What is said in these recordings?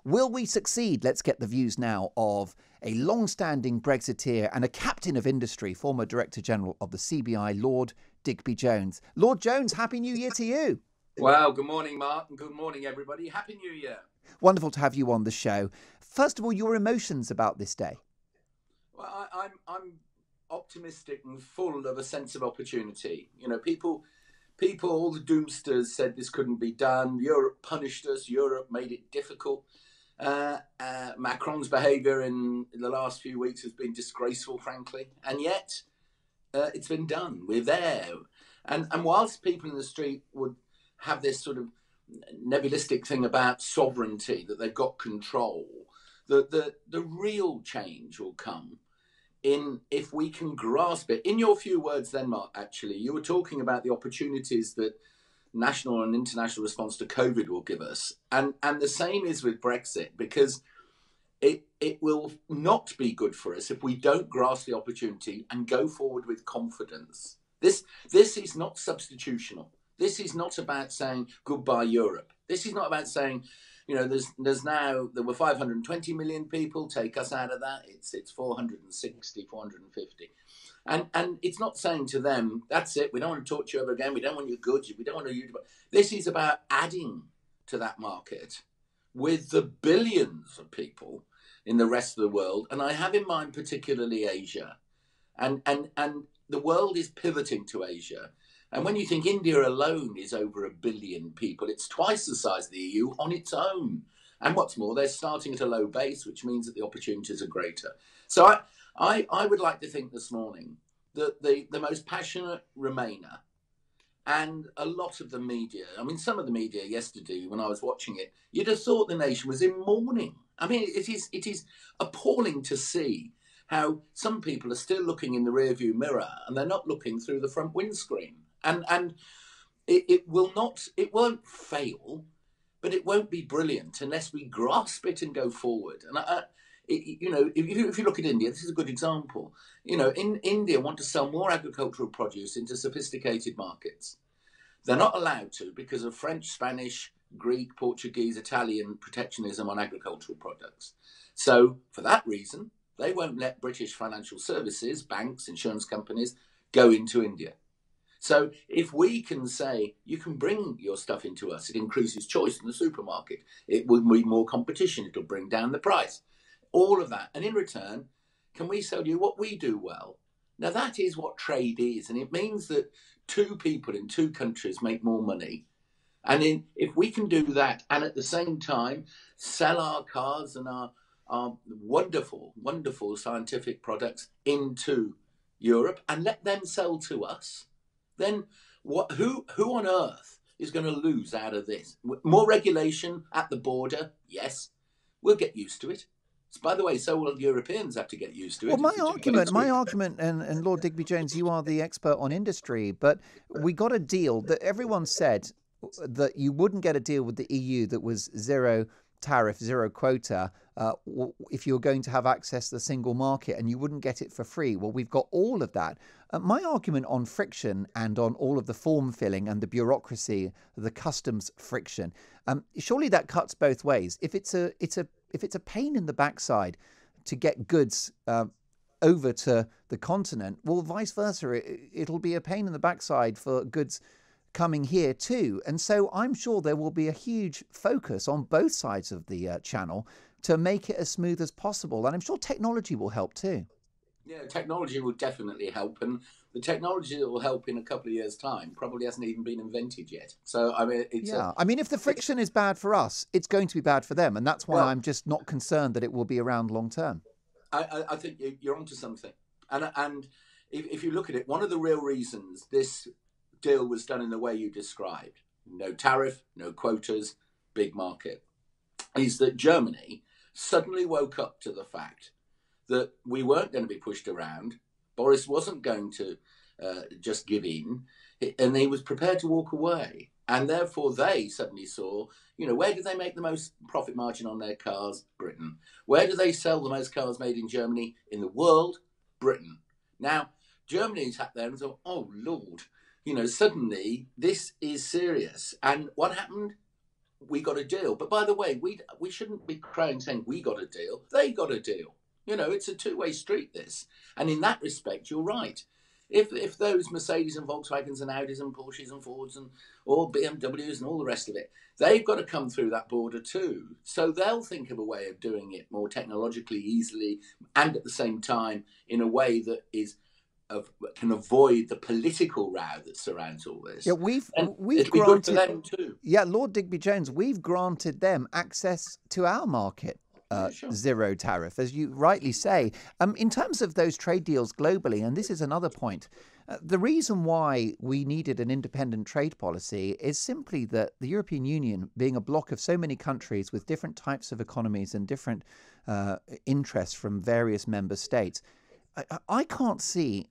Will we succeed? Let's get the views now of a long-standing Brexiteer and a captain of industry, former Director General of the CBI, Lord Digby Jones. Lord Jones, Happy New Year to you. Well, good morning, Mark, and good morning, everybody. Happy New Year. Wonderful to have you on the show. First of all, your emotions about this day. Well, I'm optimistic and full of a sense of opportunity. You know, people, all the doomsters said this couldn't be done. Europe punished us. Europe made it difficult. Macron's behaviour in the last few weeks has been disgraceful, frankly, and yet it's been done. We're there, and whilst people in the street would have this sort of nebulistic thing about sovereignty, that they've got control, the real change will come if we can grasp it. In your few words then, Mark, actually, you were talking about the opportunities that national and international response to COVID will give us. And the same is with Brexit, because it will not be good for us if we don't grasp the opportunity and go forward with confidence. This is not substitutional. This is not about saying goodbye Europe. This is not about saying, you know, there were 520 million people, take us out of that. It's 460, 450. And it's not saying to them, that's it, we don't want to talk to you ever again, we don't want your goods, we don't want you to... This is about adding to that market with the billions of people in the rest of the world. And I have in mind particularly Asia. And the world is pivoting to Asia. And when you think India alone is over 1 billion people, it's twice the size of the EU on its own. And what's more, they're starting at a low base, which means that the opportunities are greater. So I would like to think this morning that the most passionate Remainer and a lot of the media, I mean, some of the media yesterday, when I was watching it, you'd have thought the nation was in mourning. I mean, it is appalling to see how some people are still looking in the rearview mirror and they're not looking through the front windscreen. And it won't fail, but it won't be brilliant unless we grasp it and go forward. And you know, if you look at India, this is a good example. You know, in India want to sell more agricultural produce into sophisticated markets. They're not allowed to because of French, Spanish, Greek, Portuguese, Italian protectionism on agricultural products. So for that reason, they won't let British financial services, banks, insurance companies go into India. So if we can say, you can bring your stuff into us, it increases choice in the supermarket. It will be more competition. It'll bring down the price. All of that. And in return, can we sell you what we do well? Now, that is what trade is. And it means that two people in two countries make more money. And if we can do that and at the same time sell our cars and our wonderful, wonderful scientific products into Europe and let them sell to us, then who on earth is going to lose out of this? More regulation at the border? Yes. We'll get used to it. By the way, so will Europeans have to get used to it. Well, my argument, and Lord Digby Jones, you are the expert on industry, but we got a deal that everyone said that you wouldn't get a deal with the EU that was zero tariff, zero quota, if you were going to have access to the single market, and you wouldn't get it for free. Well, we've got all of that. My argument on friction and on all of the form filling and the bureaucracy, the customs friction, surely that cuts both ways. If it's a pain in the backside to get goods over to the continent, well, vice versa, it'll be a pain in the backside for goods coming here too. And so I'm sure there will be a huge focus on both sides of the channel to make it as smooth as possible. And I'm sure technology will help too. Yeah, technology will definitely help. And the technology that will help in a couple of years' time probably hasn't even been invented yet. So, I mean, if the friction is bad for us, it's going to be bad for them. And that's why I'm just not concerned that it will be around long term. I think you're onto something. And if you look at it, one of the real reasons this deal was done in the way you described, no tariff, no quotas, big market, is that Germany suddenly woke up to the fact that we weren't going to be pushed around. Boris wasn't going to just give in, and he was prepared to walk away. And therefore they suddenly saw, you know, where do they make the most profit margin on their cars? Britain. Where do they sell the most cars made in Germany in the world? Britain. Now, Germany sat there and thought, oh, Lord, you know, suddenly this is serious. And what happened? we got a deal. But by the way, we shouldn't be crying saying we got a deal. They got a deal. You know, it's a two-way street, this. And in that respect, you're right. If those Mercedes and Volkswagens and Audis and Porsches and Fords and all BMWs and all the rest of it, they've got to come through that border too. So they'll think of a way of doing it more technologically easily and at the same time in a way that can avoid the political row that surrounds all this. Yeah, we've it'll be good granted for them too. Yeah, Lord Digby Jones, we've granted them access to our market. Sure. Zero tariff, as you rightly say. In terms of those trade deals globally, and this is another point, the reason why we needed an independent trade policy is simply that the European Union, being a bloc of so many countries with different types of economies and different interests from various member states, I can't see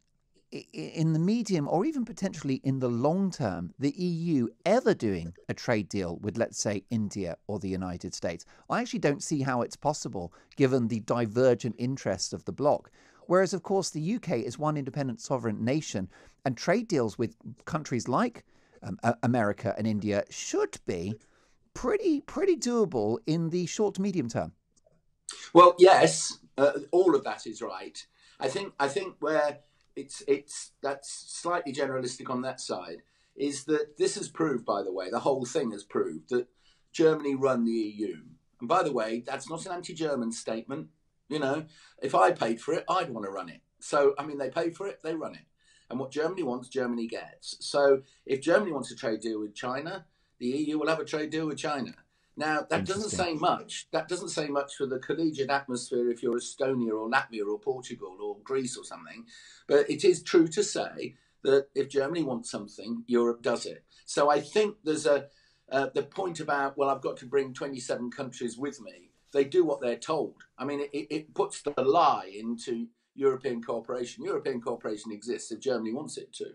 in the medium or even potentially in the long term, the EU ever doing a trade deal with, let's say, India or the United States. I actually don't see how it's possible given the divergent interests of the bloc. Whereas, of course, the UK is one independent sovereign nation, and trade deals with countries like America and India should be pretty doable in the short to medium term. Well, yes, all of that is right. I think where that's slightly generalistic on that side is that this has proved, by the way, the whole thing has proved that Germany run the EU. And by the way, that's not an anti-German statement. You know, if I paid for it, I'd want to run it. So, I mean, they pay for it, they run it. And what Germany wants, Germany gets. So if Germany wants a trade deal with China, the EU will have a trade deal with China. Now, that doesn't say much. That doesn't say much for the collegiate atmosphere if you're Estonia or Latvia or Portugal or Greece or something. But it is true to say that if Germany wants something, Europe does it. So I think there's the point about, well, I've got to bring 27 countries with me. They do what they're told. I mean, it puts the lie into European cooperation. European cooperation exists if Germany wants it to.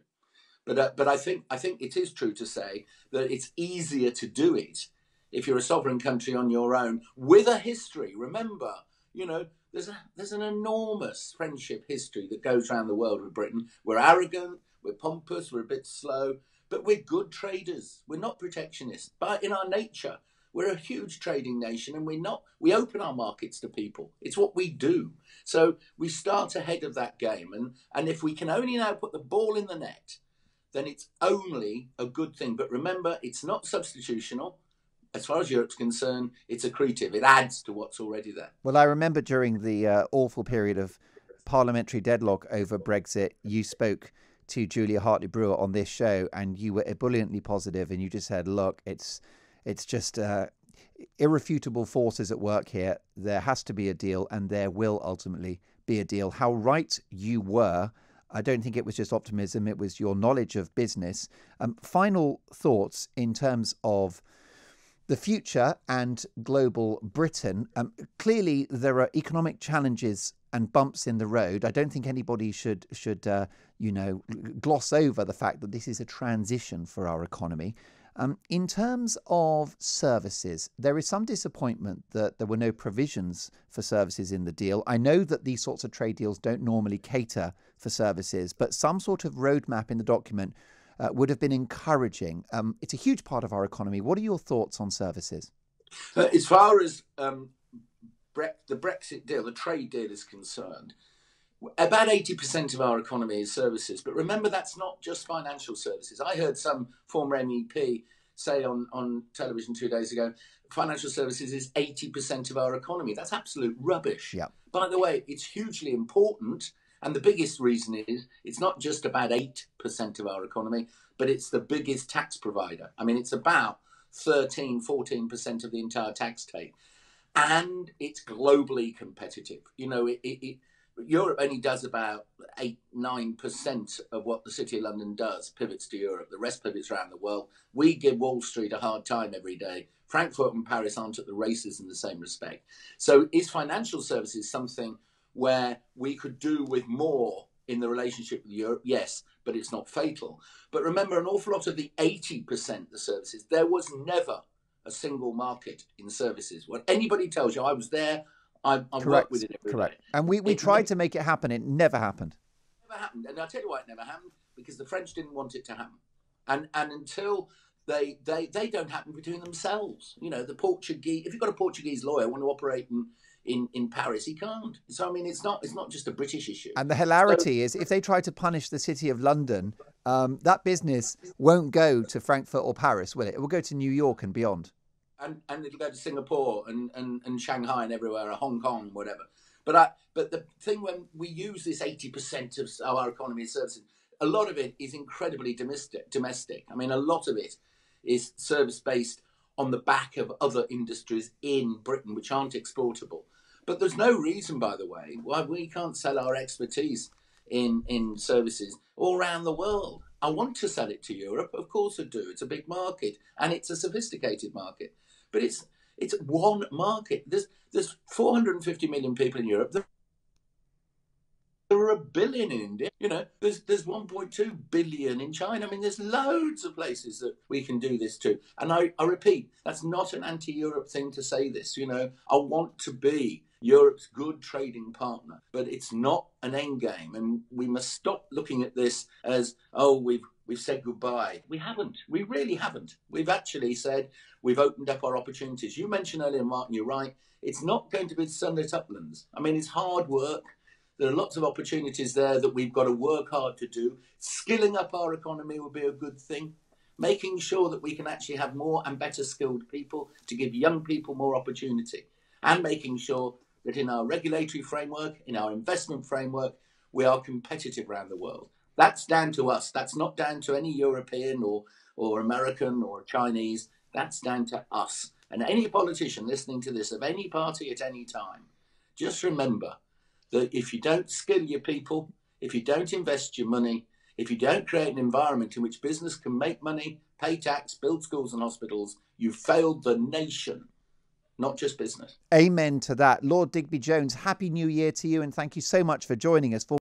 But I think it is true to say that it's easier to do it if you're a sovereign country on your own with a history. Remember, you know, there's an enormous friendship history that goes around the world with Britain. We're arrogant, we're pompous, we're a bit slow, but we're good traders. We're not protectionists. But in our nature, we're a huge trading nation, and we open our markets to people. It's what we do. So we start ahead of that game. And if we can only now put the ball in the net, then it's only a good thing. But remember, it's not substitutional. As far as Europe's concerned, it's accretive. It adds to what's already there. Well, I remember during the awful period of parliamentary deadlock over Brexit, you spoke to Julia Hartley-Brewer on this show, and you were ebulliently positive, and you just said, look, it's just irrefutable forces at work here. There has to be a deal, and there will ultimately be a deal. How right you were. I don't think it was just optimism. It was your knowledge of business. Final thoughts in terms of the future and global Britain. Clearly, there are economic challenges and bumps in the road. I don't think anybody should gloss over the fact that this is a transition for our economy. In terms of services, there is some disappointment that there were no provisions for services in the deal. I know that these sorts of trade deals don't normally cater for services, but some sort of roadmap in the document would have been encouraging. It's a huge part of our economy. What are your thoughts on services? As far as the Brexit deal, the trade deal is concerned, about 80% of our economy is services. But remember, that's not just financial services. I heard some former MEP say on television 2 days ago, financial services is 80% of our economy. That's absolute rubbish. Yeah. By the way, it's hugely important. And the biggest reason is it's not just about 8% of our economy, but it's the biggest tax provider. I mean, it's about 14% of the entire tax take. And it's globally competitive. You know, Europe only does about 8-9% of what the City of London does, pivots to Europe. The rest pivots around the world. We give Wall Street a hard time every day. Frankfurt and Paris aren't at the races in the same respect. So is financial services something where we could do with more in the relationship with Europe? Yes, but it's not fatal. But remember, an awful lot of the 80% the services, there was never a single market in services. When anybody tells you, I was there, I worked with it every day. And we tried to make it happen. It never happened. It never happened. And I'll tell you why it never happened, because the French didn't want it to happen. And until they don't happen between themselves. You know, the Portuguese, if you've got a Portuguese lawyer want to operate in Paris, he can't. So I mean, it's not just a British issue. And the hilarity is, if they try to punish the City of London, that business won't go to Frankfurt or Paris, will it? It will go to New York and beyond. And it'll go to Singapore and Shanghai and everywhere, or Hong Kong, whatever. But the thing, when we use this 80% of our economy as services, a lot of it is incredibly domestic. I mean, a lot of it is service-based on the back of other industries in Britain, which aren't exportable. But there's no reason, by the way, why we can't sell our expertise in services all around the world. I want to sell it to Europe, of course I do. It's a big market, and it's a sophisticated market. But it's one market. There's 450 million people in Europe. There are 1 billion in India. You know, there's 1.2 billion in China. I mean, there's loads of places that we can do this to. And I repeat, that's not an anti-Europe thing to say this. You know, I want to be Europe's good trading partner, but it's not an end game. And we must stop looking at this as, oh, we've said goodbye. We haven't. We really haven't. We've actually said we've opened up our opportunities. You mentioned earlier, Martin, you're right. It's not going to be sunlit uplands. I mean, it's hard work. There are lots of opportunities there that we've got to work hard to do. Skilling up our economy will be a good thing. Making sure that we can actually have more and better skilled people to give young people more opportunity. And making sure that in our regulatory framework, in our investment framework, we are competitive around the world. That's down to us. That's not down to any European or American or Chinese. That's down to us. And any politician listening to this, of any party at any time, just remember that if you don't skill your people, if you don't invest your money, if you don't create an environment in which business can make money, pay tax, build schools and hospitals, you've failed the nation, not just business. Amen to that. Lord Digby Jones, Happy New Year to you, and thank you so much for joining us.